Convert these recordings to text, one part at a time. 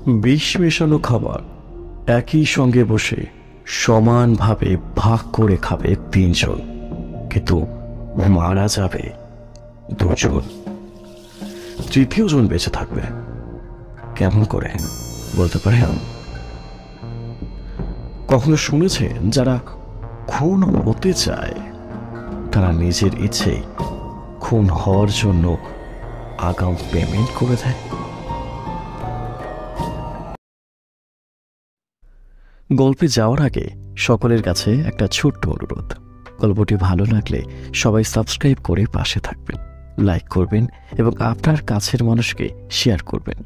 বিষ মেশানো খাবার একই সঙ্গে বসে সমানভাবে ভাগ করে খাবে 3 জন, কিন্তু মারা যাবে 2 জন। তৃতীয় জন বেঁচে থাকবে কেমন করে বলতে পারেন? কখনো শুনেছেন যারা খুন হতে চায় তারা নিজের ইচ্ছে খুন হওয়ার জন্য আগাম পেমেন্ট করে দেয়? গল্পে যাওয়ার আগে সকলের কাছে একটা ছোট্ট অনুরোধ, গল্পটি ভালো লাগলে সবাই সাবস্ক্রাইব করে পাশে থাকবেন, লাইক করবেন এবং আপনার কাছের মানুষকে শেয়ার করবেন।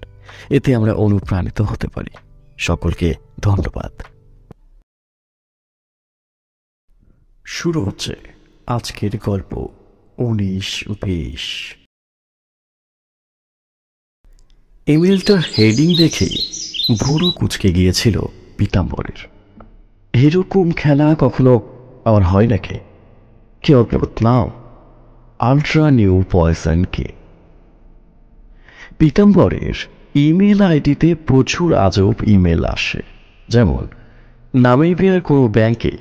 এতে আমরা অনুপ্রাণিত হতে পারি। সকলকে ধন্যবাদ। শুরু হচ্ছে আজকের গল্প 19-20। ইমেলটার হেডিং দেখে ভুরু কুঁচকে গিয়েছিল পীতাম্বরের। এরকম খেলা কখনো আমার হয় নাকি? কি অদ্ভুত নাম, আল্ট্রা নিউ পয়জন কে। পীতাম্বরের ইমেল আইডিতে প্রচুর আজব ইমেল আসে, যেমন নামিবিয়ার কোনো ব্যাংকে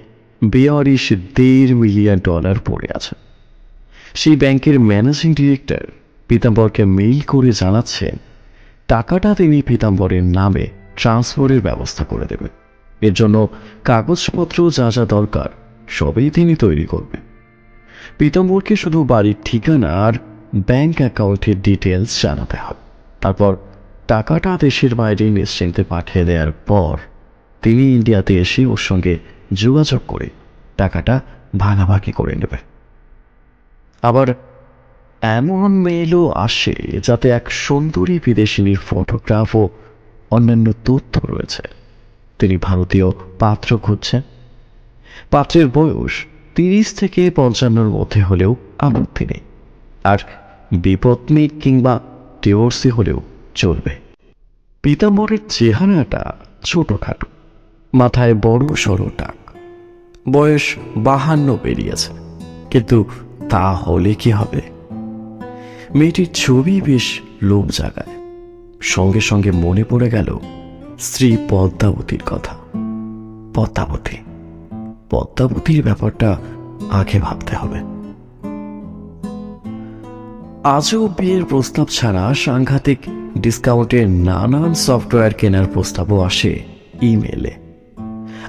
বেয়ারিশ $1.5 মিলিয়ন পড়ে আছে। সেই ব্যাংকের ম্যানেজিং ডিরেক্টর পীতাম্বরকে মেইল করে জানাচ্ছেন টাকাটা তিনি পীতাম্বরের নামে ট্রান্সফারের ব্যবস্থা করে দেবেন। এর জন্য কাগজপত্র যা যা দরকার সবই তিনি তৈরি করবেন। পীতাম্বরকে শুধু বাড়ির ঠিকানা আর ব্যাংক অ্যাকাউন্টের ডিটেলস জানাতে হবে। তারপর টাকাটা দেশের বাইরে নিশ্চিন্তে পাঠিয়ে দেওয়ার পর তিনি ইন্ডিয়াতে এসে ওর সঙ্গে যোগাযোগ করে টাকাটা ভাগাভাগি করে নেবে। আবার এমন মেইলও আসে যাতে এক সুন্দরী বিদেশিনীর ফটোগ্রাফ ও অন্যান্য তথ্য রয়েছে। তিনি ভারতীয় পাত্র খুঁজছেন। পাত্রের বয়স 30 থেকে 55-র মধ্যে হলেও আপত্তি নেই, আর বিপত্নী কিংবা ডিভোর্সি হলেও চলবে। পীতাম্বরের চেহারাটা ছোটখাটো, মাথায় বড় সড়ো টাক, বয়স 52 পেরিয়েছে, কিন্তু তা হলে কি হবে? মেয়েটির ছবি বেশ লোভ জাগায়। সঙ্গে সঙ্গে মনে পড়ে গেল স্ত্রী পদ্মাবতীর কথা। পদ্মাবতীর ব্যাপারটা আগে ভাবতে হবে। আজও বিয়ের প্রস্তাব ছাড়া সাংঘাতিক ডিসকাউন্টে নানান সফটওয়্যার কেনার প্রস্তাবও আসে ইমেলে।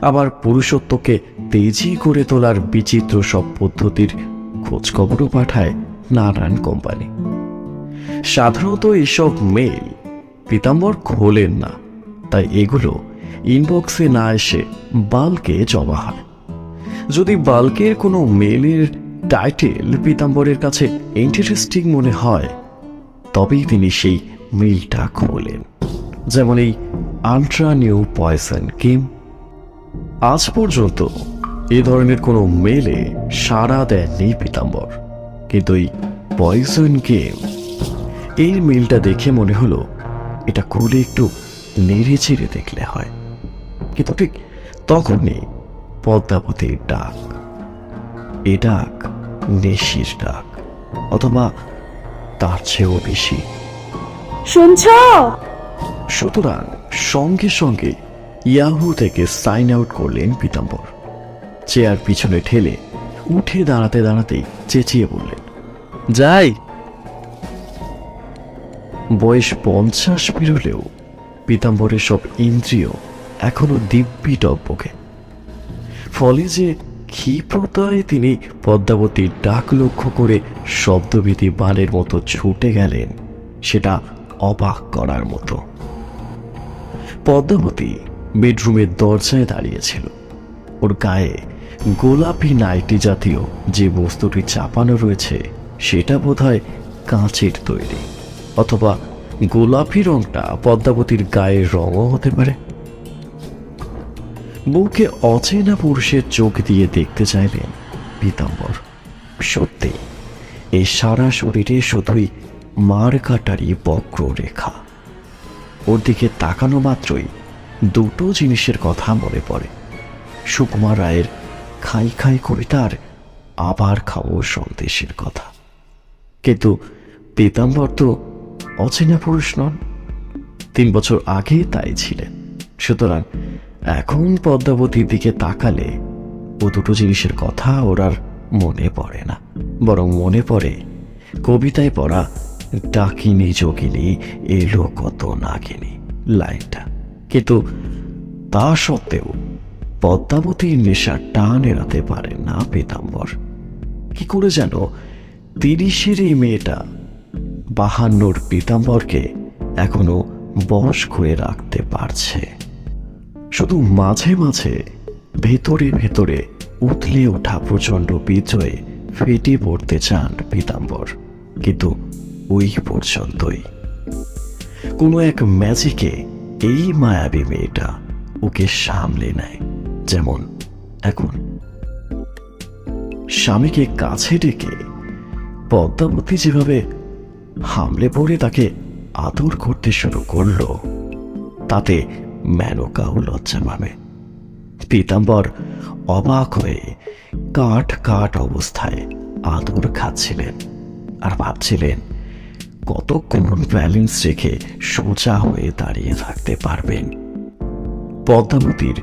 আবার পুরুষত্বকে তেজি করে তোলার বিচিত্র সব পদ্ধতির খোঁজখবরও পাঠায় নানান কোম্পানি। সাধারণত এসব মেইল পীতাম্বর খোলেন না, তাই এগুলো ইনবক্সে না এসে বাল্কে জমা হয়। যদি বাল্কের কোনো মেইলের টাইটেল পীতাম্বরের কাছে ইন্টারেস্টিং মনে হয় তবেই তিনি সেই মেইলটা খোলেন। যেমন এই আল্ট্রা নিউ পয়জন গেম। আজ পর্যন্ত এ ধরনের কোনো মেইলে সাড়া দেননি পীতাম্বর, কিন্তু এই পয়জন গেম এই মেইলটা দেখে মনে হলো এটা খুলে একটু নেড়ে চেড়ে দেখলে হয়। কিন্তু ঠিক তখনই পদ্মাবতীর ডাক। এ ডাক নেশির ডাক, অথবা তার চেয়েও বেশি। শুনছ? সুতরাং সঙ্গে সঙ্গে ইয়াহু থেকে সাইন আউট করলেন পীতাম্বর। চেয়ার পিছনে ঠেলে উঠে দাঁড়াতে দাঁড়াতেই চেঁচিয়ে বললেন, যাই। বয়স 50 পেরোলেও পীতাম্বরের সব ইন্দ্রিয় এখনো দিব্যি টকবকে। ফলে যে ক্ষিপ্রতায় তিনি পদ্মাবতীর ডাক লক্ষ্য করে শব্দভীতি বানের মতো ছুটে গেলেন সেটা অবাক করার মতো। পদ্মাবতী বেডরুমের দরজায় দাঁড়িয়েছিল। ওর গায়ে গোলাপি নাইটি জাতীয় যে বস্তুটি চাপানো রয়েছে সেটা বোধহয় কাঁচের তৈরি, অথবা গোলাপি রংটা পদ্মাবতীর গায়ের রঙও হতে পারে। বউকে অচেনা পুরুষের চোখ দিয়ে দেখতে চাইলেন পীতাম্বর। সত্যি এই সারা শরীরে শুধুই মার কাটারি বক্র রেখা। ওর দিকে তাকানো মাত্রই দুটো জিনিসের কথা মনে পড়ে, সুকুমার রায়ের খাই খাই কবিতার আবার খাও সন্দেশের কথা। কিন্তু পীতাম্বর তো অচেনা পুরুষ নন, 3 বছর আগে তাই ছিলেন। সুতরাং এখন পদ্মাবতীর দিকে তাকালে ও দুটো জিনিসের কথা ওর আর মনে পড়ে না, বরং মনে পড়ে কবিতায় পড়া ডাকিনী যোগিনী এলো কত নাগিনী লাইনটা। কিন্তু তা সত্ত্বেও পদ্মাবতীর নেশার টান এড়াতে পারেন না পীতাম্বর। কি করে যেন 30-এর এই মেয়েটা 52-র পীতাম্বরকে এখনো বশ করে রাখতে পারছে। শুধু মাঝে মাঝে ভেতরে ভেতরে উথলে ওঠা প্রচন্ড বিজয়ে ফেটে পড়তে চান পীতাম্বর, কিন্তু ওই পর্যন্তই। কোনো এক ম্যাজিকে এই মায়াবী মেয়েটা ওকে সামলে নেয়। যেমন এখন স্বামীকে কাছে ডেকে পদ্মাবতী যেভাবে হামলে পড়ে তাকে আদর করতে শুরু করলো, তাতে মেনকাও লজ্জা পাবে। পীতাম্বর অবাক হয়ে কাঠ কাঠ অবস্থায় আদর খাচ্ছিলেন আর ভাবছিলেন কতক্ষণ ব্যালেন্স রেখে সোজা হয়ে দাঁড়িয়ে থাকতে পারবেন। পদ্মাবতীর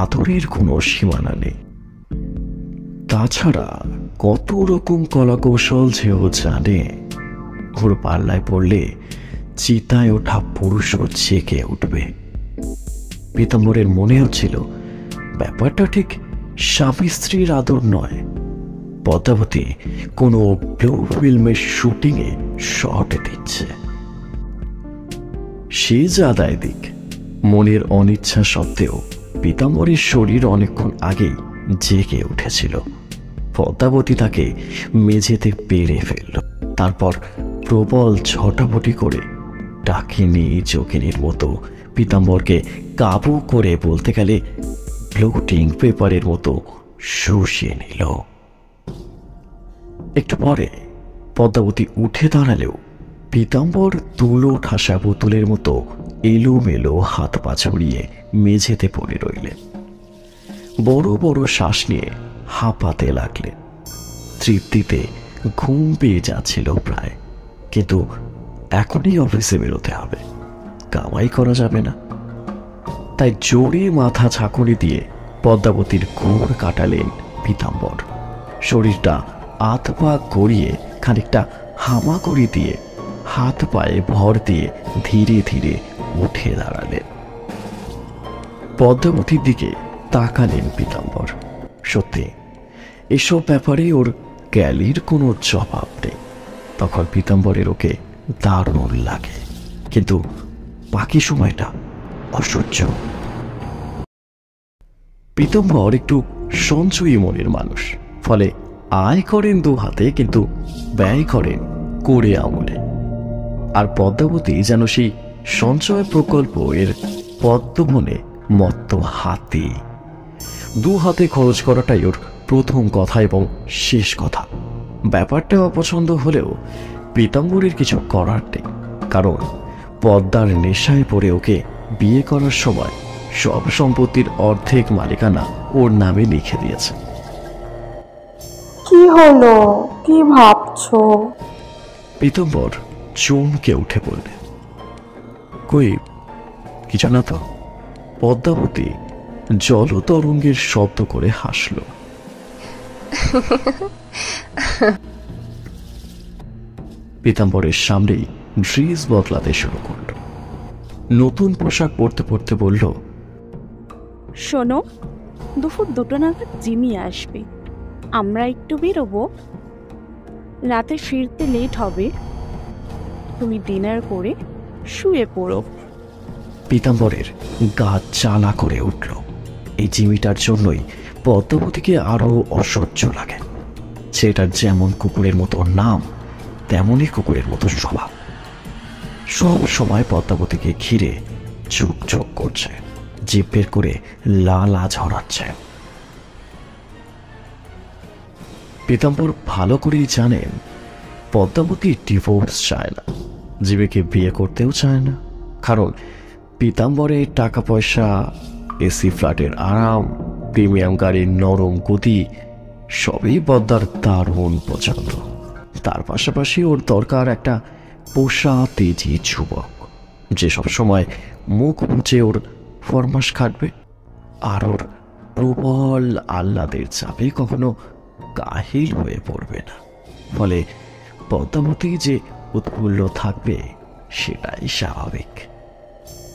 আদরের কোনো সীমানা নেই। তাছাড়া কত রকম কলাকৌশল যে ও জানে। ওর পাল্লায় পড়লে চিতায় ওঠা পুরুষও জেগে উঠবে। পীতাম্বরের মনে হচ্ছিল ব্যাপারটা ঠিক স্বামী স্ত্রীর আদর নয়, পদ্মাবতী কোনো ব্লু ফিল্মের শুটিংয়ে শট দিচ্ছে। সে যা দায় দিক, মনের অনিচ্ছা সত্ত্বেও পীতাম্বরের শরীর অনেকক্ষণ আগেই জেগে উঠেছিল। পদ্মাবতী তাকে মেঝেতে পেরে ফেলল। তারপর প্রবল ঝটাপটি করে ডাকিনী যোগিনীর মতো পীতাম্বরকে কাবু করে, বলতে গেলে ব্লোটিং পেপারের মতো শুষিয়ে নিল। একটু পরে পদ্মাবতী উঠে দাঁড়ালেও পীতাম্বর তুলো ঠাসা বোতলের মতো এলোমেলো হাত পা ছড়িয়ে মেঝেতে পড়ে রইলেন। বড় বড় শ্বাস নিয়ে হাঁপাতে লাগলেন। তৃপ্তিতে ঘুম পেয়ে যাচ্ছিল প্রায়, কিন্তু এখনই অফিসে বেরোতে হবে, কামাই করা যাবে না। তাই জোরে মাথা ঝাঁকুনি দিয়ে পদ্মাবতীর ঘুম কাটালেন পীতাম্বর। শরীরটা হাত পা গড়িয়ে খানিকটা হামাগুড়ি দিয়ে হাত পায়ে ভর দিয়ে ধীরে ধীরে উঠে দাঁড়ালেন। পদ্মাবতীর দিকে তাকালেন পীতাম্বর। সত্যি এসব ব্যাপারে ওর গ্যালির কোনো জবাব নেই। তখন পীতাম্বরের ওকে দারুণ লাগে, কিন্তু বাকি সময়টা অসহ্য। পীতাম্বর একটু সঞ্চয়ী মনের মানুষ, ফলে আয় করেন 2 হাতে, কিন্তু ব্যয় করেন করে আমলে। আর পদ্মাবতী যেন সেই সঞ্চয় প্রকল্প এর পদ্মবনে মত্ত হাতি। 2 হাতে খরচ করাটাই ওর প্রথম কথা এবং শেষ কথা। ব্যাপারটা অপছন্দ হলেও পীতাম্বরের কিছু করার নেই, কারণ পদ্মার নেশায় পড়ে ওকে বিয়ে করার সময় সব সম্পত্তির অর্ধেক মালিকানা ওর নামে লিখে দিয়েছে। কি হলো, কি ভাবছো? পীতাম্বর চমকে উঠে পড়লে, কই কিছু না তো। পদ্মাবতী জলতরঙ্গের শব্দ করে হাসল। পীতাম্বরের সামনেই ড্রেস বদলাতে শুরু করল। নতুন পোশাক পরতে পরতে বলল, শোনো, দুপুর 2টা নাগাদ জিমি আসবে, আমরা একটু বেরোবো, রাতে ফিরতে লেট হবে, তুমি ডিনার করে শুয়ে পড়ো। পীতাম্বরের গা জ্বালা করে উঠল। এই জিমিটার জন্যই পদ্মাবতীকে আরো অসহ্য লাগে। সেটার যেমন কুকুরের মতো নাম, তেমনই কুকুরের মতো স্বভাব। সব সময় পদ্মাবতীকে ঘিরে চুপ চুপ করছে, জিভ বের করে লালা ঝরাচ্ছে। পীতাম্বর ভালো করেই জানেন পদ্মাবতী ডিভোর্স চায় না, জীবেকে বিয়ে করতেও চায় না। কারণ পীতাম্বরের টাকা পয়সা, এসি ফ্ল্যাটের আরাম, প্রিমিয়াম গাড়ির নরম গতি সবই পদ্মার দারুণ পছন্দ। তার পাশাপাশি ওর দরকার একটা পোষা তেজি যুবক, যে সবসময় মুখ মুছে ওর ফরমাস খাটবে আর ওর প্রবল আহ্লাদের চাপে কখনো কাহিল হয়ে পড়বে না। ফলে পদ্মাবতী যে উৎফুল্ল থাকবে সেটাই স্বাভাবিক।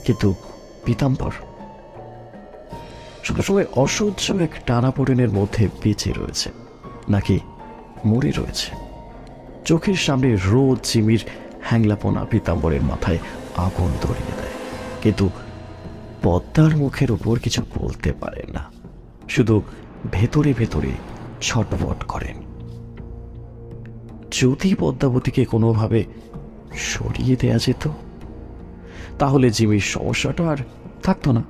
কিন্তু পীতাম্বর সবসময় অসহ্য এক টানাপোড়েনের মধ্যে বেঁচে রয়েছে, নাকি মরে রয়েছে। চোখের সামনে রোজ জিমির হ্যাংলাপোনা পীতাম্বরের মাথায় আগুন ধরিয়ে দেয়, কিন্তু পদ্মার মুখের উপর কিছু বলতে পারেন না, শুধু ভেতরে ভেতরে ছটফট করেন। যদি পদ্মাবতীকে কোনোভাবে সরিয়ে দেয়া যেত তাহলে জিমির সমস্যাটা আর থাকতো না।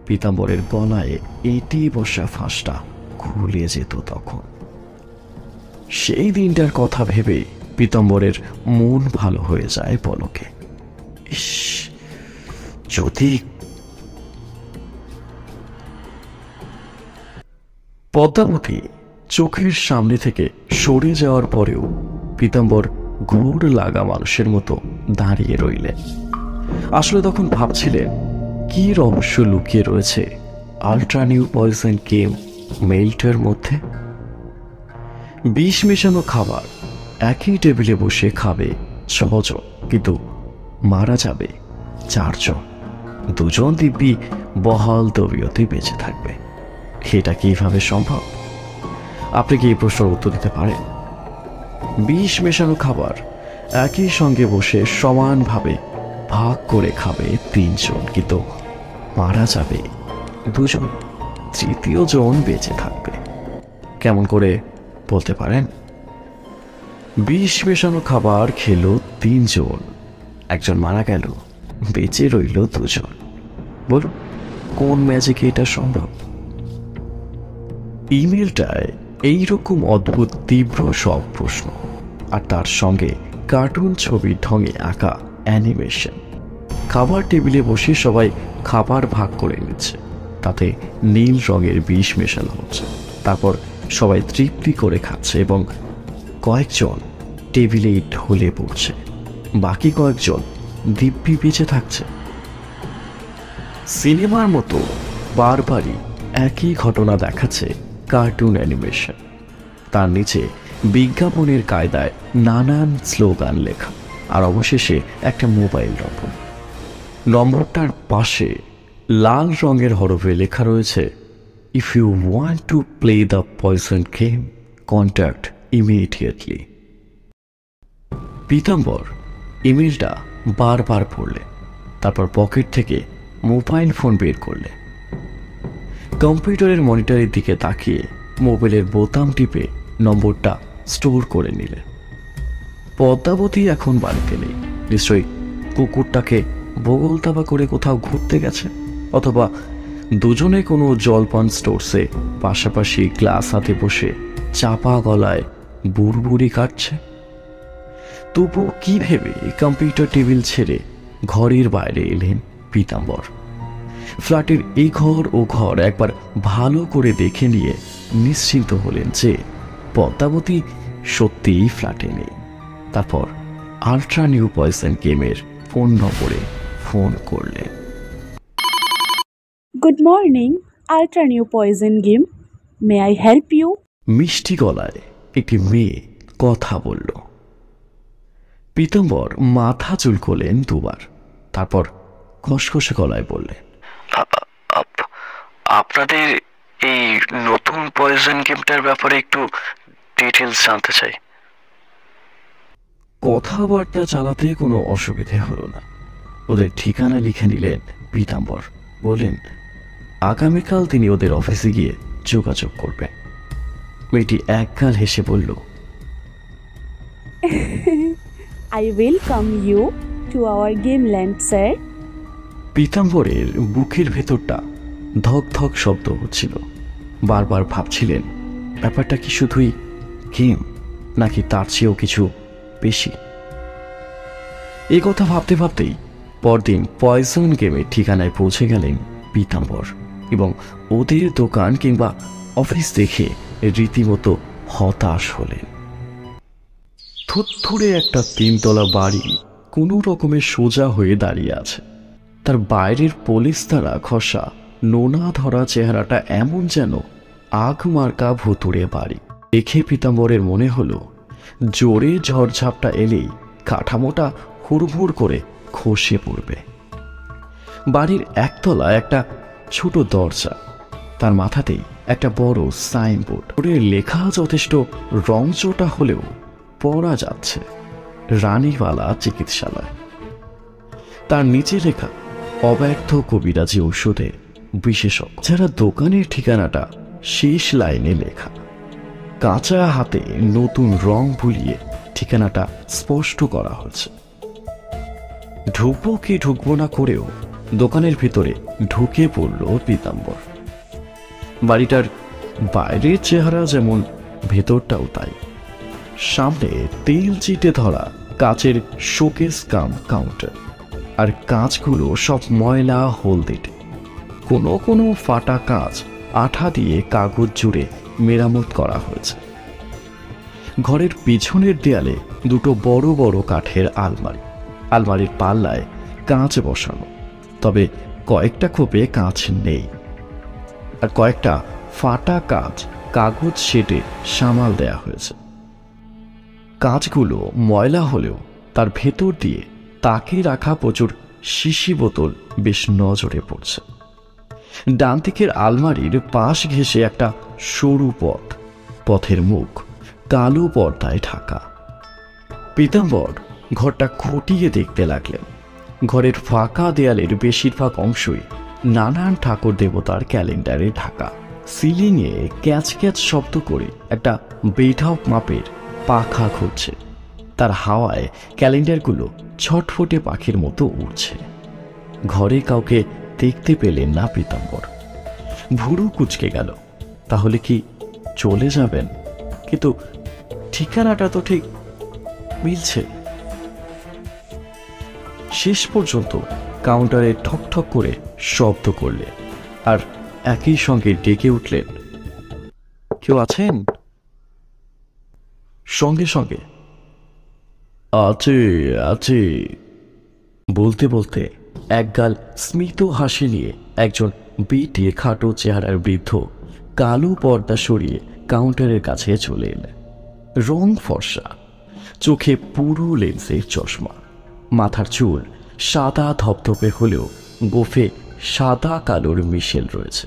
পীতাম্বরের গলায় এঁটে বসা ফাঁসটা খুলে যেত তখন। সেই দিনটার কথা ভেবে পীতাম্বরের মন ভালো হয়ে যায় পলকে। ইস, যদি পদ্মাবতী চোখের সামনে থেকে সরে যাওয়ার পরেও পীতাম্বর ঘোর লাগা মানুষের মতো দাঁড়িয়ে রইলেন। আসলে তখন ভাবছিলেন কি রহস্য লুকিয়ে রয়েছে আল্ট্রা নিউ পয়জন গেম মেইলটার মধ্যে। বিষ মেশানো খাবার একই টেবিলে বসে খাবে 6 জন, কিন্তু মারা যাবে 4 জন। 2 জন দিব্যি বহাল তবিয়তে বেঁচে থাকবে। এটা কিভাবে সম্ভব? আপনি কি এই প্রশ্নের উত্তর দিতে পারেন? বিষ মেশানো খাবার একই সঙ্গে বসে সমানভাবে ভাগ করে খাবে 3 জন, কিন্তু মারা যাবে 2 জন, 3য় জন বেঁচে থাকবে। কেমন করে বলতে পারেন? বিষ মেশানো খাবার খেলো 3 জন, একজন মারা গেল, বেঁচে রইল 2 জন। বলুন কোন ম্যাজিকে এটা সম্ভব? ইমেলটায় এইরকম অদ্ভুত তীব্র সব প্রশ্ন, আর তার সঙ্গে কার্টুন ছবির ঢঙে আঁকা অ্যানিমেশন। খাবার টেবিলে বসে সবাই খাবার ভাগ করে নিচ্ছে, তাতে নীল রঙের বিষ মেশানো হচ্ছে। তারপর সবাই তৃপ্তি করে খাচ্ছে এবং কয়েকজন টেবিলেই ঢলে পড়ছে, বাকি কয়েকজন দিব্যি বেঁচে থাকছে। সিনেমার মতো বারবারই একই ঘটনা দেখাচ্ছে কার্টুন অ্যানিমেশন। তার নিচে বিজ্ঞাপনের কায়দায় নানান স্লোগান লেখা, আর অবশেষে একটা মোবাইল নম্বর। নম্বরটার পাশে লাল রঙের হরফে লেখা রয়েছে, if you want to play the poison game contact immediately. Pitambar ইমেলটা বারবার পড়লেন, তারপর পকেট থেকে মোবাইল ফোন বের করলেন। কম্পিউটারের মনিটরের দিকে তাকিয়ে মোবাইলের বোতাম টিপে নম্বরটা স্টোর করে নিলেন। পদ্মাবতী এখন বাড়িতে নেই, নিশ্চয়ই কুকুরটাকে বগলতাবা করে কোথাও ঘুরতে গেছে, অথবা দুজনে কোনো জলপান স্টোরসে পাশাপাশি গ্লাস হাতে বসে চাপা গলায় বুড়বুড়ি কাটছে। তবু কি ভেবে কম্পিউটার টেবিল ছেড়ে ঘরের বাইরে এলেন পীতাম্বর। ফ্ল্যাটের এই ঘর ও ঘর একবার ভালো করে দেখে নিয়ে নিশ্চিন্ত হলেন যে পদ্মাবতী সত্যিই ফ্ল্যাটে নেই। তারপর আল্ট্রা নিউ পয়জন গেমের ফোন নম্বরে ফোন করলেন। Good morning, ultra new poison game, may I help you? মিষ্টি গলায় একটি মেয়ে কথা বলল। পীতাম্বর মাথা চুলকোলেন 2 বার, তারপর খসখসে গলায় বললেন, আপনাদের এই নতুন পয়জন গেমটার ব্যাপারে একটু ডিটেলস জানতে চাই। কথাবার্তা চালাতে কোনো অসুবিধে হলো না। ওদের ঠিকানা লিখে নিলেন পীতাম্বর। বললেন আগামীকাল তিনি ওদের অফিসে গিয়ে যোগাযোগ করবেন। মেয়েটি একগাল হেসে বলল, I welcome you to our game land, sir. পীতাম্বরের বুকের ভেতরটা ধক ধক শব্দ হচ্ছিল। বারবার ভাবছিলেন ব্যাপারটা কি শুধুই গেম, নাকি তার চেয়েও কিছু বেশি। এই কথা ভাবতে ভাবতেই পরদিন পয়জন গেমের ঠিকানায় পৌঁছে গেলেন পীতাম্বর, এবং ওদের দোকান কিংবা অফিস দেখে রীতিমতো হতাশ হলেন। থুতথুড়ে একটা 3 তলা বাড়ি কোনো রকমে সোজা হয়ে দাঁড়িয়ে আছে। তার বাইরের পলিস্তারা ঘষা নোনা ধরা চেহারাটা এমন যেন আগ মার্কা ভুতুড়ে বাড়ি। দেখে পীতাম্বরের মনে হলো জোরে ঝড়ঝাপটা এলেই কাঠামোটা হুড়মুড় করে খসে পড়বে। বাড়ির একতলা একটা ছোট দরজা, তার মাথাতেই একটা বড় সাইনবোর্ড, ওদের লেখা যথেষ্ট রংচটা হলেও পড়া যাচ্ছে রানীবালা চিকিৎসালয়। তার নিচে লেখা অব্যর্থ কবিরাজি ঔষধে বিশেষজ্ঞ। যারা দোকানের ঠিকানাটা শেষ লাইনে লেখা, কাঁচা হাতে নতুন রং বুলিয়ে ঠিকানাটা স্পষ্ট করা হয়েছে। ঢুকবো কি ঢুকবো না করেও দোকানের ভিতরে ঢুকে পড়ল পীতাম্বর। বাড়িটার বাইরের চেহারা যেমন ভেতরটাও তাই। সামনে তেল চিটে ধরা কাচের শোকেস কাম কাউন্টার, আর কাঁচগুলো সব ময়লা হলদেটে। কোনো কোনো ফাটা কাঁচ আঠা দিয়ে কাগজ জুড়ে মেরামত করা হয়েছে। ঘরের পিছনের দেয়ালে দুটো বড় বড় কাঠের আলমারি, আলমারির পাল্লায় কাঁচ বসানো, তবে কয়েকটা খোপে কাঁচ নেই। আর কয়েকটা ফাটা কাঁচ কাগজ সেটে সামাল দেয়া হয়েছে। কাঁচগুলো ময়লা হলেও তার ভেতর দিয়ে তাকে রাখা প্রচুর শিশি বোতল বেশ নজরে পড়ছে। ডান দিকের আলমারির পাশ ঘেঁষে একটা সরু পথ, পথের মুখ কালো পর্দায় ঢাকা। পীতাম্বর ঘরটা খতিয়ে দেখতে লাগলেন। ঘরের ফাঁকা দেয়ালের বেশিরভাগ অংশই নানান ঠাকুর দেবতার ক্যালেন্ডারে ঢাকা। সিলিংয়ে ক্যাচ ক্যাচ শব্দ করে একটা বেঢপ মাপের পাখা ঘুরছে, তার হাওয়ায় ক্যালেন্ডারগুলো ছটফটে পাখির মতো উড়ছে। ঘরে কাউকে দেখতে পেলেন না পীতাম্বর। ভুরু কুঁচকে গেল, তাহলে কি চলে যাবেন? কিন্তু ঠিকানাটা তো ঠিক মিলছে। শেষ পর্যন্ত কাউন্টারে ঠক ঠক করে শব্দ করলে, আর একই সঙ্গে ডেকে উঠলেন, কেউ আছেন? সঙ্গে সঙ্গে আছে আছে বলতে বলতে একগাল স্মিত হাসি নিয়ে একজন বেটে খাটো চেহারার বৃদ্ধ কালো পর্দা সরিয়ে কাউন্টারের কাছে চলে এলেন। রং ফর্সা, চোখে পুরো লেন্সের চশমা, মাথার চুল সাদা ধপধপে হলেও গোফে সাদা কালোর মিশেল রয়েছে।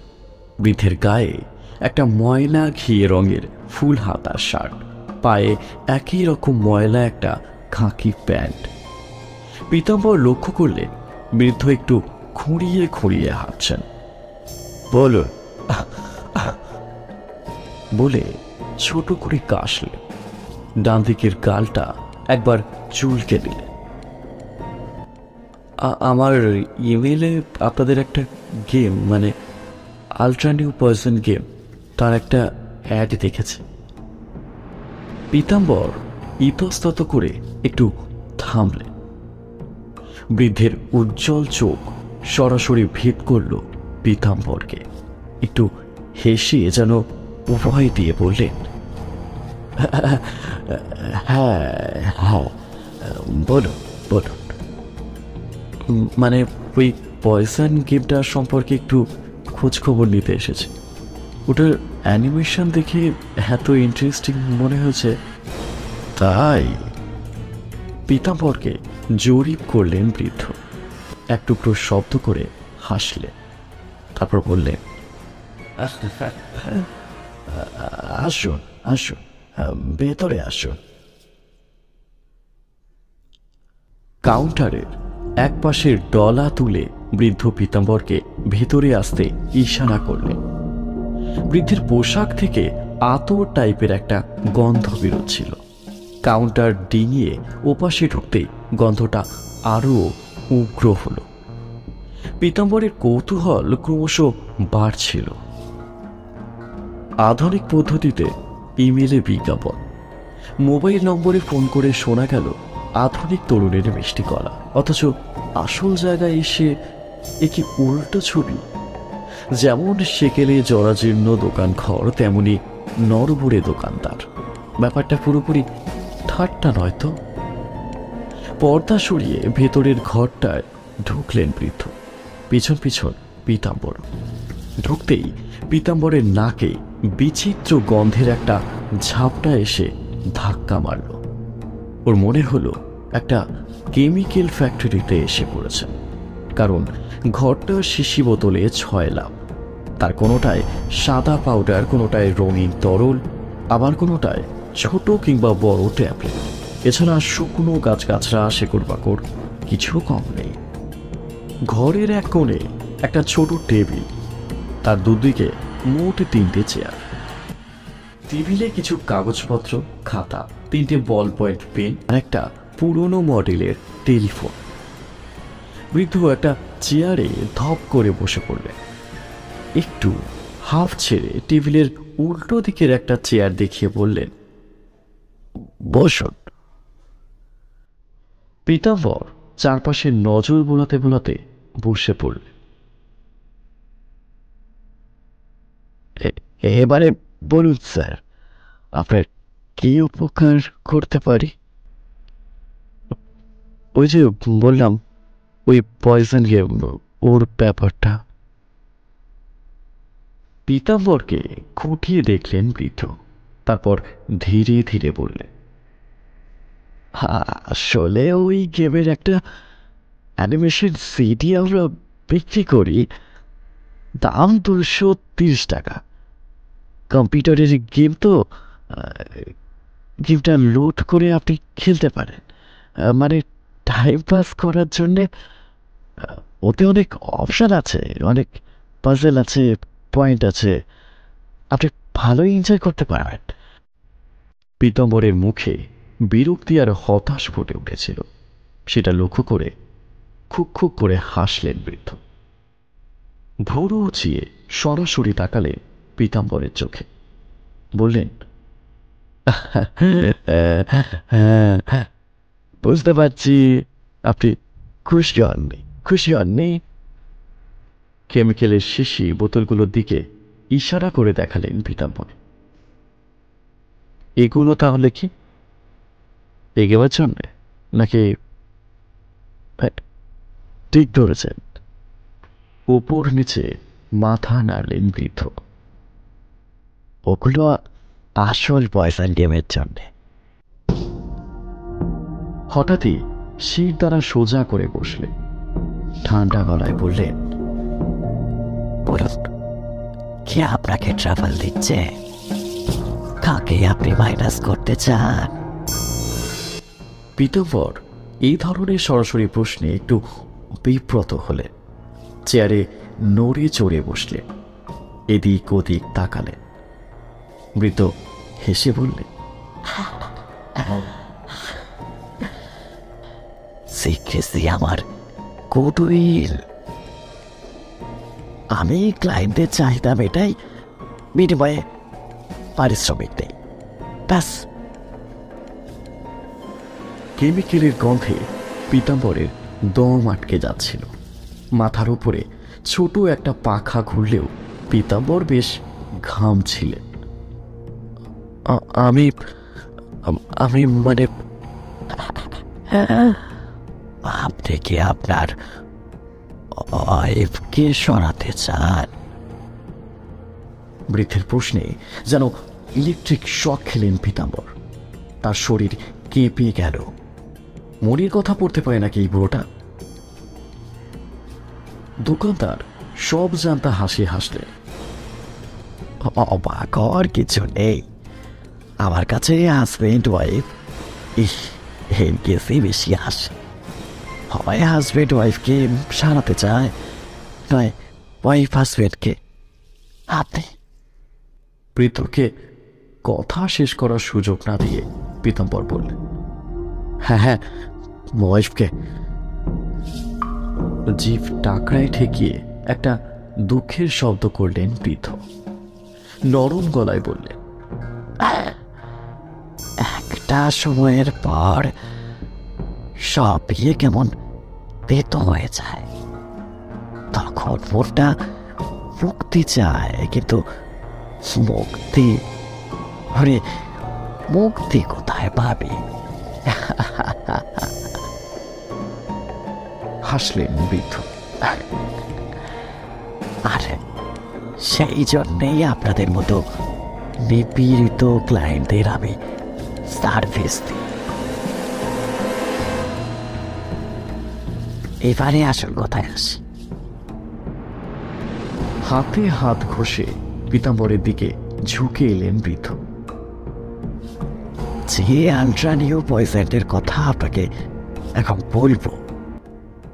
বৃদ্ধের গায়ে একটা ময়লা ঘিয়ে রঙের ফুল হাতা শার্ট, পায়ে একই রকম ময়লা একটা খাকি প্যান্ট। পীতাম্বর লক্ষ্য করলে বৃদ্ধ একটু খুঁড়িয়ে খুঁড়িয়ে হাঁটছেন। বলো বলে ছোট করে কাশলেন, ডান দিকের গালটা একবার চুলকে দিলেন। আমার ইমেলে আপনাদের একটা গেম, মানে আলট্রা নিউ পার্সন গেম, তার একটা অ্যাড দেখেছে। পীতাম্বর ইতস্তত করে একটু থামলেন। বৃদ্ধের উজ্জ্বল চোখ সরাসরি ভেদ করল পীতাম্বরকে। একটু হেসে যেন ভয় দিয়ে বললেন, হ্যাঁ হ্যাঁ বলুন বলুন। মানে ওই পয়সন গেমটা সম্পর্কে একটু খোঁজ খবর নিতে এসেছে। ওটার অ্যানিমেশন দেখে এত ইন্টারেস্টিং মনে হয়েছে, তাই। পীতাম্বরকে জরিপ করলেন বৃদ্ধ, এক টুকরো শব্দ করে হাসলেন, তারপর বললেন, আসুন আসুন, ভেতরে আসুন। কাউন্টারের এক পাশের ডলা তুলে বৃদ্ধ পীতাম্বরকে ভেতরে আসতে ইশারা করলেন। বৃদ্ধের পোশাক থেকে আতর টাইপের একটা গন্ধ বেরোচ্ছিল। কাউন্টার ডিঙিয়ে ওপাশে ঢুকতেই গন্ধটা আরও উগ্র হল। পীতাম্বরের কৌতূহল ক্রমশ বাড়ছিল। আধুনিক পদ্ধতিতে ইমেলে বিজ্ঞাপন, মোবাইল নম্বরে ফোন করে শোনা গেল আধুনিক তরুণের মিষ্টি গলা, অথচ আসল জায়গায় এসে একই উল্টো ছবি। যেমন সেকেলে জরাজীর্ণ দোকান ঘর, তেমনি নরবরে দোকানদার। ব্যাপারটা পুরোপুরি ঠাট্টা নয় তো। পর্দা সরিয়ে ভেতরের ঘরটায় ঢুকলেন বৃদ্ধ, পিছন পিছন পীতাম্বর। ঢুকতেই পীতাম্বরের নাকে বিচিত্র গন্ধের একটা ঝাপটা এসে ধাক্কা মারল। ওর মনে হলো একটা কেমিক্যাল ফ্যাক্টরিতে এসে পড়েছে, কারণ ঘরটা শিশি বোতলে 6 লাভ। তার কোনোটায় সাদা পাউডার, কোনোটায় রঙিন তরল, আবার কোনোটায় ছোট কিংবা বড় ট্যাবলেট। এছাড়া শুকনো গাছগাছরা, শেকড় বাকড় কিছু কম নেই। ঘরের এক কোণে একটা ছোট টেবিল, তার দুদিকে মোট 3টে চেয়ার। টেবিলে কিছু কাগজপত্র, খাতা, 3টে বল পয়েন্ট পেন আর একটা পুরনো মডেলের টেলিফোন। বৃদ্ধ একটা চেয়ারে ধপ করে বসে পড়লেন। একটু হাফ ছেড়ে টেবিলের উল্টো দিকের একটা চেয়ার দেখিয়ে বললেন, বসুন। পীতাম্বর চারপাশে নজর বোলাতে বোলাতে বসে পড়লেন। এবারে বলুন স্যার, আপনার কি উপকার করতে পারি? ওই যে বললাম, ওই পয়জন গেম, ওর ব্যাপারটা। পীতাম্বরকে খুঁটিয়ে দেখলেন বৃদ্ধ, তারপর ধীরে ধীরে বললেন, আসলে ওই গেমের একটা অ্যানিমেশন সিডি আমরা বিক্রি করি, দাম 230 টাকা। কম্পিউটারের গেম তো, গেমটা লোড করে আপনি খেলতে পারেন, মানে টাইম পাস করার জন্যে। ওতে অনেক অপশান আছে, অনেক পাজেল আছে, পয়েন্ট আছে, আপনি ভালোই এনজয় করতে পারবেন। পীতাম্বরের মুখে বিরক্তি আর হতাশ ফুটে উঠেছিল। সেটা লক্ষ্য করে খুক খুক করে হাসলেন বৃদ্ধ। ভুরু উঁচিয়ে সরাসরি তাকালেন পীতাম্বরের চোখে, বললেন, বুঝতে পারছি আপনি খুশি হননি, খুশি হননি। কেমিক্যালের শিশি বোতলগুলোর দিকে ইশারা করে দেখালেন পীতাম্বর। এগুলো তাহলে কি এগোবার জন্য নাকি? ঠিক ধরেছেন। উপর নিচে মাথা নাড়লেন বৃদ্ধ। ওগুলো আসল পয়সা গেমের জন্য। হঠাৎই শির দ্বারা সোজা করে বসলেন, ঠান্ডা গলায় বললেন, বলুন, কে আপনাকে ট্রাভেল দিচ্ছে? কাকে আপনি মাইনাস করতে চান? পীতাম্বর এই ধরনের সরাসরি প্রশ্নে একটু বিব্রত হলেন। চেয়ারে নড়ে চড়ে বসলেন, এদিক ওদিক তাকালেন। বৃদ্ধ হেসে বললেন, সিক্রেসি আমার গুডউইল। আমি ক্লায়েন্টের চাহিদা মেটাই, বিনিময়ে পারিশ্রমিক দেই, ব্যাস। কেমিক্যালের গন্ধে পীতাম্বরের দম আটকে যাচ্ছিল। মাথার উপরে ছোট একটা পাখা ঘুরলেও পীতাম্বর বেশ ঘামছিলেন। আমি আমি মানে আপনি কি আপনার ওয়াইফকে সরাতে চান? বৃদ্ধের প্রশ্নে যেন ইলেকট্রিক শক খেলেন পীতাম্বর। তার শরীর কেঁপে গেল। মনির কথা পড়তে পারে নাকি এই বুড়োটা? দোকানদার সব জানতা হাসি হাসলেন। অবাক হওয়ার কিছু নেই, আমার কাছে হাজবেন্ড ওয়াইফ এর কেসই বেশি আসে। হয় হাজবেন্ড ওয়াইফকে সারাতে চায়, নয় ওয়াইফ হাজবেন্ডকে। আপনি? বৃদ্ধকে কথা শেষ করার সুযোগ না দিয়ে পীতাম্বর বললেন, হ্যাঁ হ্যাঁ, ওয়াইফকে। জিভ টাকরায় ঠেকিয়ে একটা দুঃখের শব্দ করলেন বৃদ্ধ। নরম গলায় বললেন, একটা সময়ের পর সব ইয়ে কেমন বেত হয়ে যায়, তখন মনটা মুক্তি চায়, কিন্তু মুক্তি, আরে মুক্তি কোথায় পাবি? হাসলেন বৃদ্ধ। আর সেই জন্যেই আপনাদের মতো নিপীড়িত ক্লায়েন্টদের আমি সার্ভিস দিই। এবারে আসল কথায় আসি। হাতে হাত ঘষে পীতাম্বরের দিকে ঝুঁকে এলেন বৃদ্ধ। যে আল্ট্রানিও পয়সেন্টের কথা আপনাকে এখন বলবো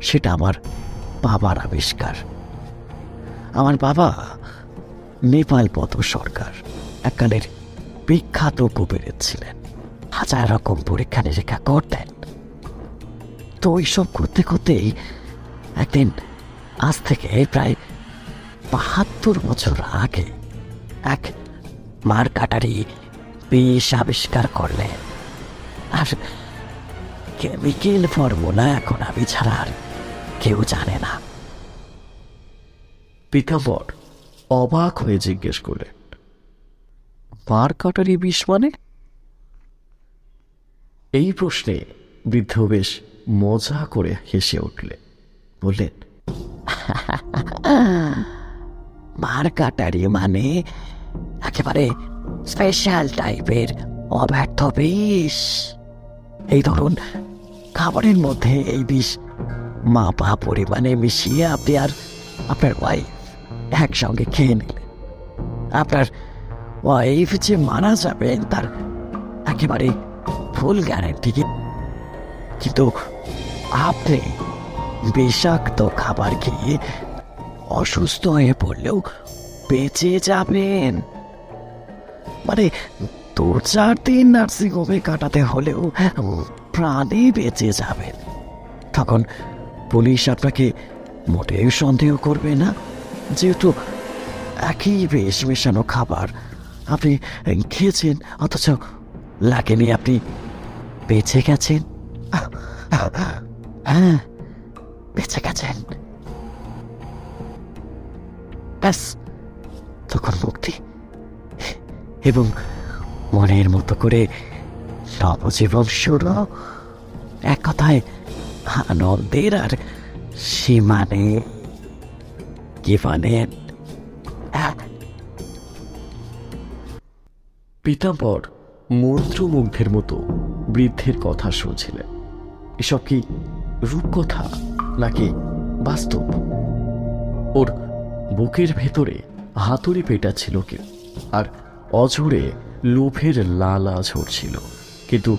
সেটা আমার বাবার আবিষ্কার। আমার বাবা নেপাল পথ সরকার এককালের বিখ্যাত কুবেরের ছিলেন। হাজার রকম পরীক্ষা নিরীক্ষা করতেন। তো ওইসব করতে করতেই একদিন আজ থেকে প্রায় ৭২ বছর আগে এক মার কাটারি বিষ আবিষ্কার করলেন। আর কেমিক্যাল ফর্মুলা এখন আমি ছাড়া আর কেউ জানে না। পীতাম্বর অবাক হয়ে জিজ্ঞেস করলেন, মার কাটারি বিষ মানে? এই প্রশ্নে বৃদ্ধ বেশ মজা করে হেসে উঠলেন। বললেন, মার কাটারি মানে একেবারে স্পেশাল টাইপের অব্যর্থ বিষ। এই ধরুন, খাবারের মধ্যে এই বিষ মাপা পরিমাণে মিশিয়ে আপনি আর আপনার ওয়াইফ একসঙ্গে খেয়ে নিলেন। আপনার ওয়াইফ যে মারা যাবেন তার একেবারে ফুল গ্যারান্টি। কিন্তু আপনি বিষাক্ত খাবার খেয়ে অসুস্থ হয়ে পড়লেও বেঁচে যাবেন। মানে ২-৪ দিন নার্সিংহোমে কাটাতে হলেও প্রাণে বেঁচে যাবেন। তখন পুলিশ আপনাকে মোটেও সন্দেহ করবে না, যেহেতু একই বিষ মেশানো খাবার আপনি খেয়েছেন, অথচ লাগেনি আপনি বেঁচে গেছেন। হ্যাঁ, বেঁচে গেছেন। ব্যাস, তখন মুক্তি এবং মনের মতো করে নবজীবন শুরু। এক কথায় আনন্দের আর সীমা নেই। কি বলেন? পীতাম্বর মন্ত্রমুগ্ধের মতো বৃদ্ধের কথা শুনছিলেন। এসব কি রূপকথা নাকি বাস্তব? ওর বুকের ভেতরে হাতুড়ি পেটাচ্ছিল কেউ, আর অঝরে লোভের লালা ঝরছিল। কিন্তু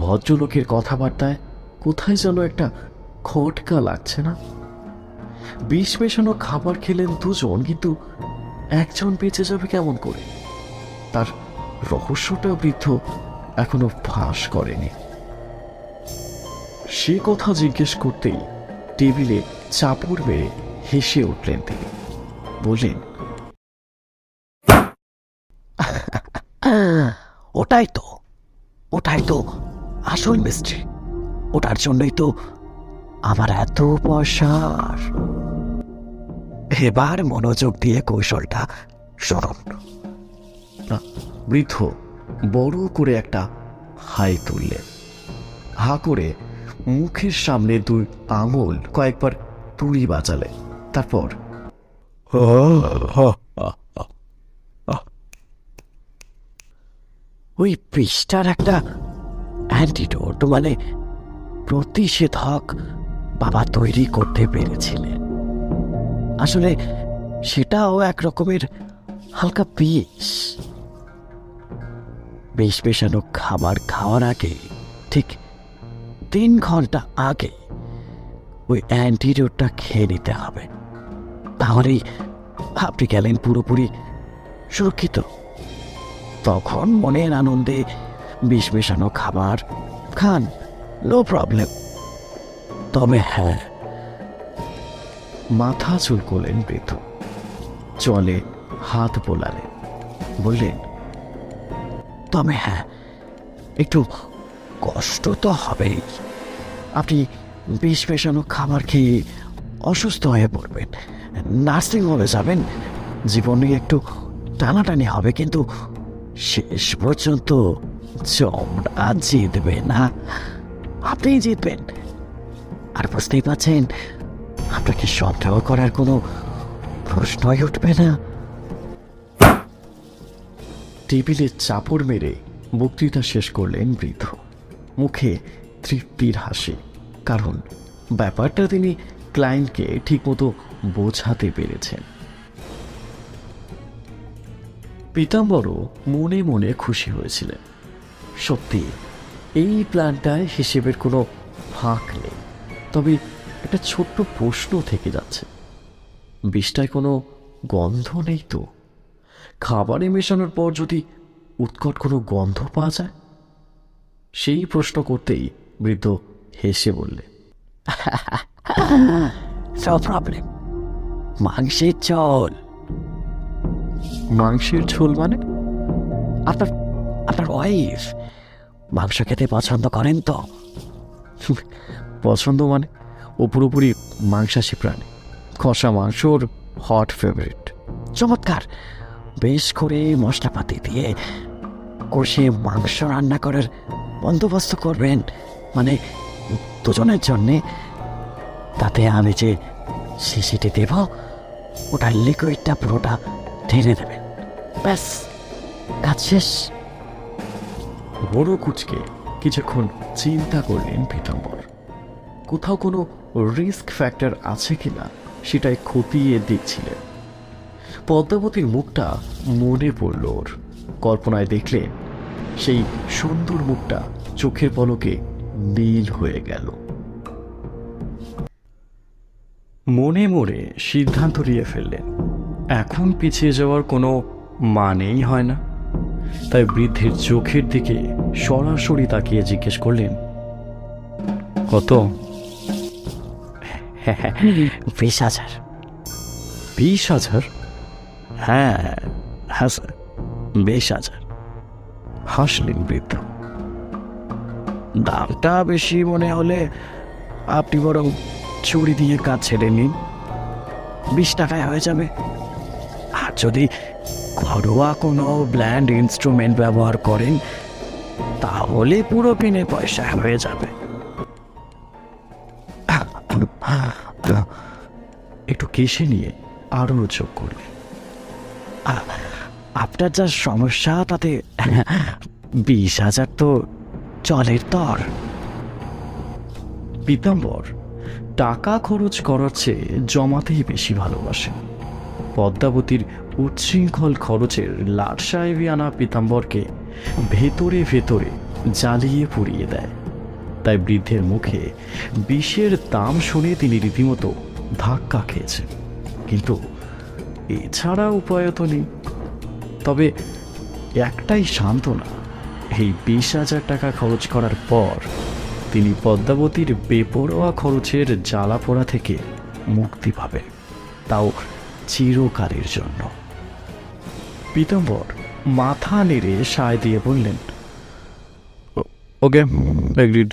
ভদ্রলোকের কথাবার্তায় কোথায় যেন একটা খটকা লাগছে না। বিষ মেশানো খাবার খেলেন দুজন, কিন্তু একজন বেঁচে যাবে কেমন করে? তার রহস্যটা বৃদ্ধ এখনো ফাঁস করেনি। সে কথা জিজ্ঞেস করতেই টেবিলে চাপড় মেরে হেসে উঠলেন তিনি। বললেন, ওটাই তো আসল মিস্ট্রি। ওটার জন্যই তো আমার এত পয়সার। এবার মনোযোগ দিয়ে কৌশলটা শুনুন। বৃদ্ধ বড় করে একটা হাই তুললেন। হা করে মুখের সামনে 2 আঙুল কয়েকবার তুড়ি বাজালেন। তারপর ওই বিষটার একটা অ্যান্টিডোট, মানে প্রতিষেধক বাবা তৈরি করতে পেরেছিলেন। আসলে সেটাও এক রকমের হালকা বিষ। বিষ মেশানো খাবার খাওয়ার আগে ঠিক 3 ঘন্টা আগে ওই অ্যান্টিডোটটা খেয়ে নিতে হবে। তাহলেই আপনি গেলেন পুরোপুরি সুরক্ষিত। তখন মনের আনন্দে বিষ মেশানো খাবার খান, নো প্রবলেম। তবে হ্যাঁ, মাথা চুলকোলেন বৃদ্ধ, চলে হাত বোলালেন। বললেন, তবে হ্যাঁ, একটু কষ্ট তো হবেই। আপনি বিষ মেশানো খাবার খেয়ে অসুস্থ হয়ে পড়বেন, নার্সিংহোমে যাবেন, জীবনে একটু টানাটানি হবে, কিন্তু শেষ পর্যন্ত চমড়া জিতবে না, আপনিই জিতবেন। আর বুঝতেই পারছেন আপনাকে সন্দেহ করার কোনো প্রশ্নই উঠবে না। টেবিলে চাপড় মেরে বক্তৃতা শেষ করলেন বৃদ্ধ, মুখে তৃপ্তির হাসি। কারণ ব্যাপারটা তিনি ক্লায়েন্টকে ঠিকমতো বোঝাতে পেরেছেন। পীতাম্বরও মনে মনে খুশি হয়েছিলেন। সত্যি এই প্ল্যানটায় হিসেবের কোনো ফাঁক নেই। তবে একটা ছোট্ট প্রশ্ন থেকে যাচ্ছে, বিষটায় কোনো গন্ধ নেই তো? খাবারে মেশানোর পর যদি উৎকট কোনো গন্ধ পাওয়া যায়? সেই প্রশ্ন করতেই বৃদ্ধ হেসে বললে, নো প্রবলেম, মাংসের ঝোল। মাংসের ঝোল মানে? আপনার আপনার ওয়াইফ মাংস খেতে পছন্দ করেন তো? পছন্দ মানে? ও পুরোপুরি মাংসাশী প্রাণী। কষা মাংসর হট ফেভারিট। চমৎকার, বেশ করে মশলাপাতি দিয়ে কষে মাংস রান্না করার বন্দোবস্ত করবেন, মানে দুজনের জন্যে। তাতে আমি যে শিশিটি দেব, ওটার লিকুইডটা পুরোটা ঢেলে দেবেন, ব্যাস কাজ শেষ। বড় কুচকে কিছুক্ষণ চিন্তা করলেন পীতাম্বর। কোথাও কোনো রিস্ক ফ্যাক্টর আছে কিনা সেটাই খতিয়ে দেখছিলেন। পদ্মাবতীর মুখটা মনে পড়ল ওর। কল্পনায় দেখলেন সেই সুন্দর মুখটা চোখের পলকে নীল হয়ে গেল। মনে মনে সিদ্ধান্ত নিয়ে ফেললেন, এখন পিছিয়ে যাওয়ার কোনো মানেই হয় না। তাই বৃদ্ধের চোখের দিকে সরাসরি তাকিয়ে জিজ্ঞেস করলেন, কত? 20,000। 20,000? হ্যাঁ হ্যাঁ স্যার, 20,000। হাসলেন বৃদ্ধ। দামটা বেশি মনে হলে আপনি বরং চুরি দিয়ে কাজ ছেড়ে নিন, 20 টাকায় হয়ে যাবে। আর যদি ঘরোয়া কোনো ব্ল্যান্ড ইনস্ট্রুমেন্ট ব্যবহার করেন তাহলে পুরো বিনে পয়সা হয়ে যাবে। একটু কেশে নিয়ে আরো যোগ করলেন, আপনার যা সমস্যা তাতে 20,000 তো জলের দর। পীতাম্বর টাকা খরচ করার চেয়ে জমাতেই বেশি ভালোবাসেন। পদ্মাবতীর উচ্ছৃঙ্খল খরচের লাট সাহেবী আনা পীতাম্বরকে ভেতরে ভেতরে জ্বালিয়ে পুড়িয়ে দেয়। তাই বৃদ্ধের মুখে বিষের দাম শুনে তিনি রীতিমতো ধাক্কা খেয়েছেন। কিন্তু এছাড়া উপায় তো নেই। তবে একটাই সান্ত্বনা, এই 20,000 টাকা খরচ করার পর তিনি পদ্মাবতীর বেপরোয়া খরচের জ্বালা পোড়া থেকে মুক্তি পাবেন, তাও চিরকালের জন্য। পীতাম্বর মাথা নেড়ে সায় দিয়ে বললেন, ওকে, এগ্রিড,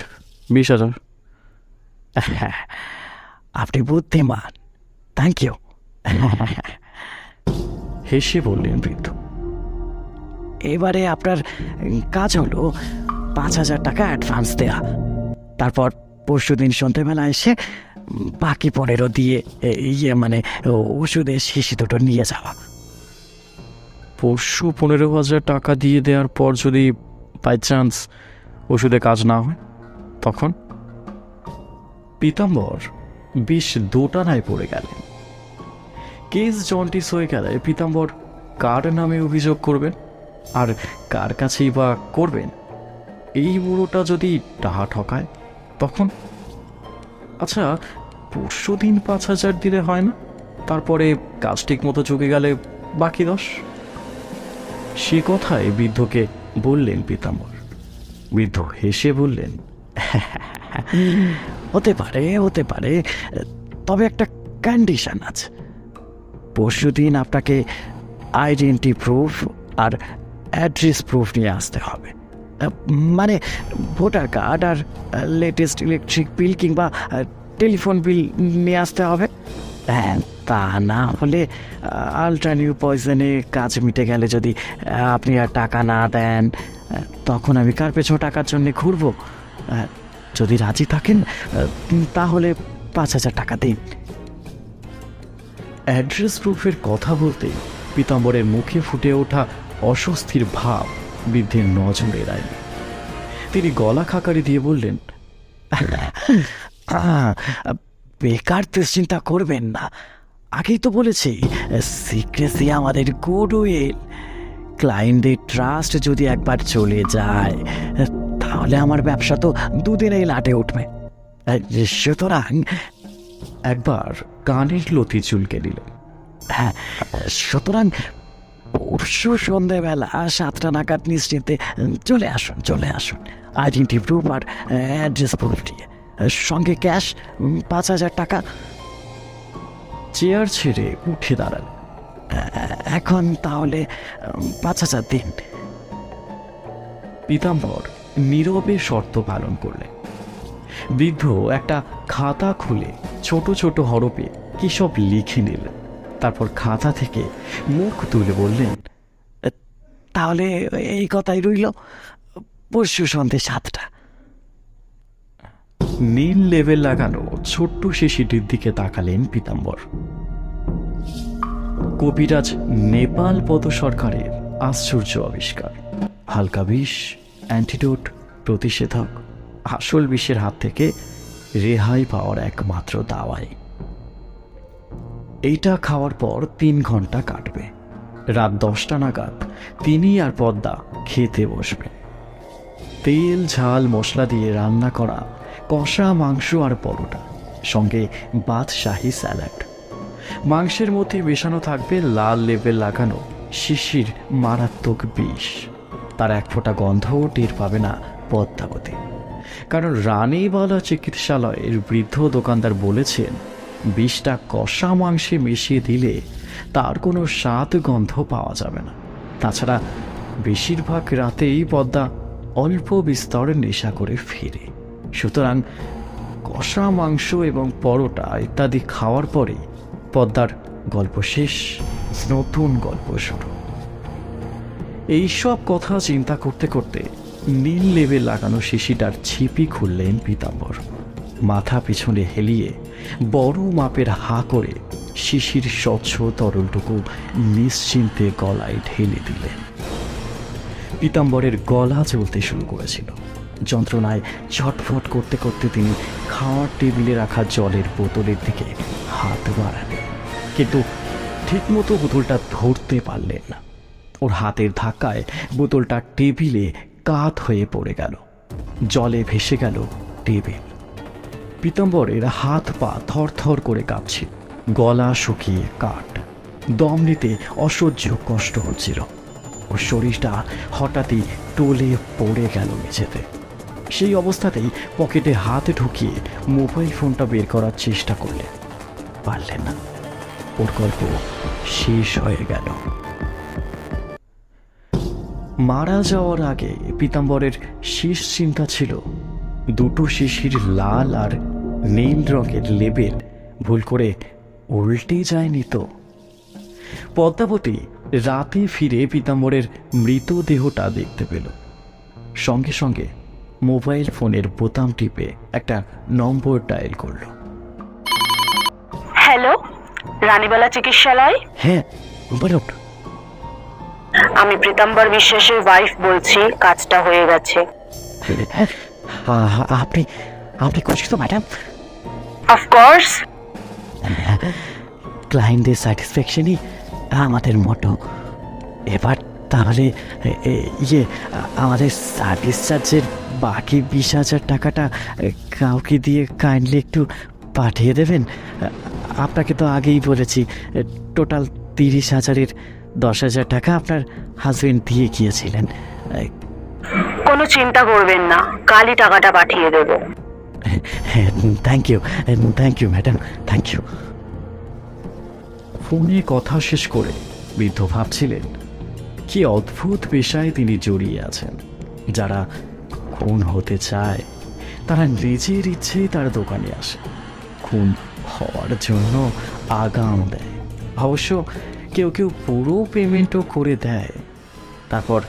20,000। আপনি বুদ্ধিমান, থ্যাংক ইউ। হেসে বললেন বৃদ্ধ। এবারে আপনার কাজ হলো 5,000 টাকা অ্যাডভান্স দেয়া, তারপর পরশুদিন সন্ধ্যেবেলা এসে বাকি 15 দিয়ে মানে ওষুধের শিশি দুটো নিয়ে যাওয়া। পরশু 15,000 টাকা দিয়ে দেওয়ার পর যদি বাই চান্স ওষুধে কাজ না হয় তখন? পীতাম্বর বেশ দোটানায় পড়ে গেলেন। কেস জন্টিস হয়ে গেলে পীতাম্বর কার নামে অভিযোগ করবেন, আর কার কাছেই বা করবেন? এই বুড়োটা যদি টাহা ঠকায় তখন? আচ্ছা, পরশুদিন 5,000 দিলে হয় না? তারপরে কাজ ঠিক মতো চুকে গেলে বাকি 10? সে কথায় বৃদ্ধকে বললেন পীতাম্বর। বৃদ্ধ হেসে বললেন, হতে পারে হতে পারে, তবে একটা কন্ডিশন আছে। পরশুদিন আপনাকে আইডেন্টি প্রুফ আর অ্যাড্রেস প্রুফ নিয়ে আসতে হবে, মানে ভোটার কার্ড আর লেটেস্ট ইলেকট্রিক বিল কিংবা টেলিফোন বিল নিয়ে আসতে হবে। হ্যাঁ, তা না হলে আলট্রা নিউ পয়জনে কাজ মিটে গেলে যদি আপনি আর টাকা না দেন, তখন আমি কার পেছনে টাকার জন্য ঘুরবো? যদি রাজি থাকেন তাহলে 5,000 টাকা দিন। অ্যাড্রেস প্রুফের কথা বলতে পীতাম্বরের মুখে ফুটে ওঠা অস্বস্তির ভাব বৃদ্ধের নজর এড়ায়নি। তিনি গলা খাকারি দিয়ে বললেন, বেকার দুশ্চিন্তা করবেন না, আগেই তো বলেছি সিক্রেসি আমাদের গুড উইল। ক্লায়েন্টদের ট্রাস্ট যদি একবার চলে যায় তাহলে আমার ব্যবসা তো দুদিনেই লাটে উঠবে। সুতরাং একবার কানের লতি চুলকে দিল। হ্যাঁ, সুতরাং পরশু সন্ধ্যেবেলা 7টা নাগাদ নিশ্চিন্তে চলে আসুন আইডেন্টি প্রুফ আর অ্যাড্রেস প্রুফ দিয়ে, সঙ্গে ক্যাশ 5,000 টাকা। চেয়ার ছেড়ে উঠে দাঁড়াল। এখন তাহলে 5,000 দিন। পীতাম্বর নীরবে শর্ত পালন করলেন। বৃদ্ধ একটা খাতা খুলে ছোট ছোট হরফে কি সব লিখে নিলেন। তারপর খাতা থেকে মুখ তুলে বললেন, তাহলে এই কথাই রইল, পরশু সন্ধ্যে 7টা। নীল লেবেল লাগানো ছোট্ট শিশিটির দিকে তাকালেন পীতাম্বর। কবিরাজ নেপাল পদ সরকারের আশ্চর্য আবিষ্কার, হালকা বিষ, অ্যান্টিডোট, প্রতিষেধক, আসল বিষের হাত থেকে রেহাই পাওয়ার একমাত্র দাওয়াই। এইটা খাওয়ার পর 3 ঘন্টা কাটবে। রাত 10টা নাগাদ তিনি আর পদ্মা খেতে বসবে। তেল ঝাল মশলা দিয়ে রান্না করা কষা মাংস আর পরোটা, সঙ্গে বাদশাহী স্যালাড। মাংসের মধ্যে মেশানো থাকবে লাল লেবেল লাগানো শিশির মারাত্মক বিষ। তার এক ফোঁটা গন্ধও টের পাবে না পদ্মাবতী, কারণ রানীবালা চিকিৎসালয়ের বৃদ্ধ দোকানদার বলেছেন বিষটা কষা মাংসে মিশিয়ে দিলে তার কোনো স্বাদ গন্ধ পাওয়া যাবে না। তাছাড়া বেশিরভাগ রাতেই পদ্মা অল্প বিস্তর নেশা করে ফিরে। সুতরাং কষা মাংস এবং পরোটা ইত্যাদি খাওয়ার পরে পদ্মার গল্প শেষ, নতুন গল্প শুরু। এইসব কথা চিন্তা করতে করতে নীল লেবেল লাগানো শিশিটার ছিপি খুললেন পীতাম্বর। মাথা পিছনে হেলিয়ে বড় মাপের হা করে শিশির স্বচ্ছ তরলটুকু নিশ্চিন্তে গলায় ঢেলে দিলেন। পীতাম্বরের গলা চলতে শুরু করেছিল। যন্ত্রণায় ছটফট করতে করতে তিনি খাওয়ার টেবিলে রাখা জলের বোতলের দিকে হাত বাড়ালেন, কিন্তু ঠিকমতো বোতলটা ধরতে পারলেন না। ওর হাতের ধাক্কায় বোতলটা টেবিলে কাত হয়ে পড়ে গেল। জলে ভেসে গেল টেবিল। পীতাম্বরের হাত পা থরথর করে কাঁপছিল, গলা শুকিয়ে কাঠ, দম নিতে অসহ্য কষ্ট হচ্ছিল। ওর শরীরটা হঠাৎই টলে পড়ে গেল মেঝেতে। সেই অবস্থাতেই পকেটে হাত ঢুকিয়ে মোবাইল ফোনটা বের করার চেষ্টা করলেন, পারলেন না। ওর গল্প শেষ হয়ে গেল। মারা যাওয়ার আগে পীতাম্বরের শেষ চিন্তা ছিল দুটো শিশির লাল আর নীল রঙের লেবেল ভুল করে উল্টে যায়নি তো। পদ্মাবতী রাতে ফিরে পীতাম্বরের মৃতদেহটা দেখতে পেল। সঙ্গে সঙ্গে মোবাইল ফোনের বোতাম টিপে একটা নম্বর ডায়াল করল। হ্যালো, রানীবালা চিকিৎসালয়? হ্যাঁ বলুন। আমি পীতাম্বর বিশ্বাসের ওয়াইফ বলছি, কাজটা হয়ে গেছে। আপনি আপনি খুশি তো ম্যাডাম? অফকোর্স। ক্লায়েন্টদের স্যাটিসফ্যাকশনই আমাদের মোটো। এবার তাহলে আমাদের সার্ভিস চার্জের বাকি 20,000 টাকাটা কাউকে দিয়ে কাইন্ডলি একটু পাঠিয়ে দেবেন। আপনাকে তো আগেই বলেছি টোটাল 30,000-এর 10,000 টাকা আপনার হাজবেন্ড দিয়ে গিয়েছিলেন। কোনো চিন্তা করবেন না, কালই টাকাটা পাঠিয়ে দেব। Thank you madam, thank you. ফোনে কথা শেষ করে বৃদ্ধ ভাবছিলেন কি অদ্ভুত পেশায় তিনি জড়িয়ে আছেন। যারা খুন হতে চায় তারা নিজের ইচ্ছেই তার দোকানে আসে, খুন হওয়ার জন্য আগাম দেয়। অবশ্য কেউ কেউ পুরো পেমেন্টও করে দেয়, তারপর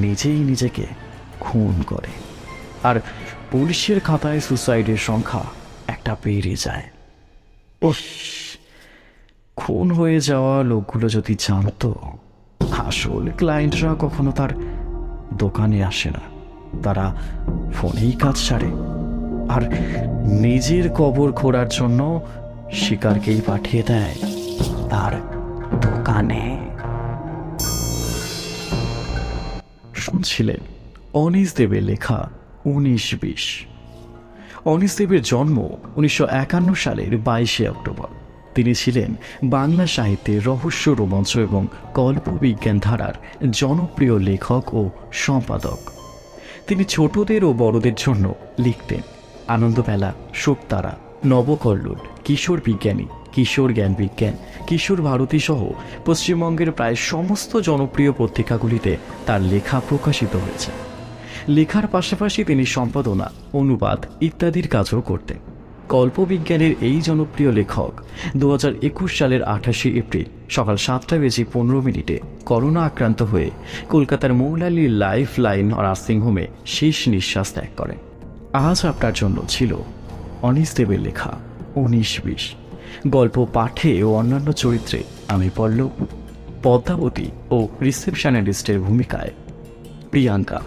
নিজেই নিজেকে খুন করে। আর পুলিশের খাতায় সুসাইডের সংখ্যা একটা বেড়ে যায়। ওহ, খুন হয়ে যাওয়া লোকগুলো যদি জানতো আসল ক্লায়েন্টরা কখনো তার দোকানে আসে না, তারা ফোনেই কাজ সারে আর নিজের কবর খোঁড়ার জন্য শিকারকেই পাঠিয়ে দেয় তার দোকানে। শুনছিলেন অনিশ দেবের লেখা 1920। অনিশ দেবের জন্ম 1951 সালের 22শে অক্টোবর। তিনি ছিলেন বাংলা সাহিত্যের রহস্য, রোমাঞ্চ এবং কল্পবিজ্ঞান ধারার জনপ্রিয় লেখক ও সম্পাদক। তিনি ছোটদের ও বড়দের জন্য লিখতেন আনন্দবেলা, শোকতারা, নবকল্লোল, কিশোর বিজ্ঞানী, কিশোর জ্ঞান বিজ্ঞান, কিশোর ভারতী সহ পশ্চিমবঙ্গের প্রায় সমস্ত জনপ্রিয় পত্রিকাগুলিতে তার লেখা প্রকাশিত হয়েছে। লেখার পাশাপাশি তিনি সম্পাদনা, অনুবাদ ইত্যাদির কাজও করতেন। কল্পবিজ্ঞানের এই জনপ্রিয় লেখক 2021 সালের 28শে এপ্রিল সকাল 7:15 করোনা আক্রান্ত হয়ে কলকাতার মৌলালী লাইফ লাইন নার্সিংহোমে শেষ নিঃশ্বাস ত্যাগ করেন। আজ আপনার জন্য ছিল অনিশ দেবের লেখা 1920। গল্প পাঠে ও অন্যান্য চরিত্রে আমি পল্লব, পদ্মাবতী ও রিসেপশনিস্টের ভূমিকায় প্রিয়াঙ্কা।